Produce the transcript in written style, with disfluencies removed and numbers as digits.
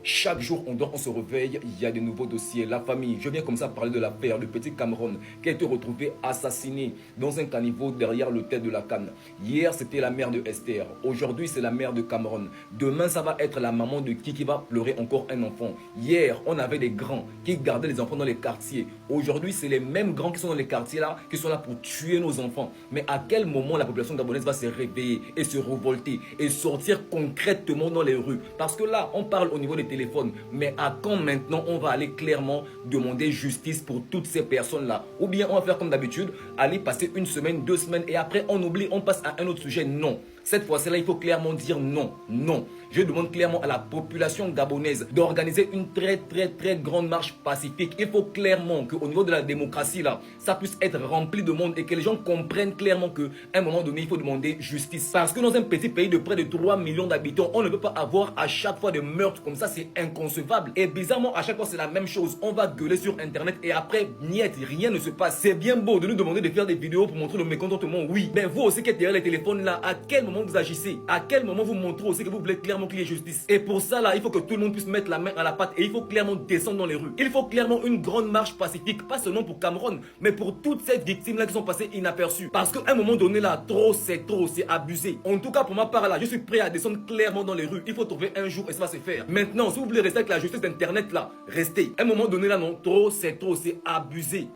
Chaque jour, on se réveille, il y a de nouveaux dossiers. La famille, je viens comme ça parler de l'affaire du petit Cameron qui a été retrouvé assassiné dans un caniveau derrière l'hôtel de la Cannes. Hier, c'était la mère de Esther. Aujourd'hui, c'est la mère de Cameron. Demain, ça va être la maman de qui va pleurer encore un enfant. Hier, on avait des grands qui gardaient les enfants dans les quartiers. Aujourd'hui, c'est les mêmes grands qui sont dans les quartiers là, qui sont là pour tuer nos enfants. Mais à quel moment la population gabonaise va se réveiller et se révolter et sortir concrètement dans les rues? Parce que là, on parle au niveau des téléphone, mais à quand maintenant on va aller clairement demander justice pour toutes ces personnes-là? Ou bien on va faire comme d'habitude, aller passer une semaine, 2 semaines et après on oublie, on passe à un autre sujet? Non. Cette fois-ci-là, il faut clairement dire non, non. Je demande clairement à la population gabonaise d'organiser une très grande marche pacifique. Il faut clairement qu'au niveau de la démocratie, là, ça puisse être rempli de monde et que les gens comprennent clairement qu'à un moment donné, il faut demander justice. Parce que dans un petit pays de près de 3 millions d'habitants, on ne peut pas avoir à chaque fois des meurtres comme ça, c'est inconcevable. Et bizarrement, à chaque fois, c'est la même chose. On va gueuler sur Internet et après, niet, rien ne se passe. C'est bien beau de nous demander de faire des vidéos pour montrer le mécontentement, oui. Mais vous aussi qui êtes derrière les téléphones là, à quel moment vous agissez? À quel moment vous montrez aussi que vous voulez clairement qu'il y ait justice? Et pour ça là, il faut que tout le monde puisse mettre la main à la pâte et il faut clairement descendre dans les rues. Il faut clairement une grande marche pacifique, pas seulement pour Cameron, mais pour toutes ces victimes là qui sont passées inaperçues. Parce qu'à un moment donné là, trop, c'est abusé. En tout cas, pour ma part là, je suis prêt à descendre clairement dans les rues. Il faut trouver un jour et ça va se faire. Maintenant, si vous voulez rester avec la justice d'internet là, restez. À un moment donné là, non, trop, c'est abusé.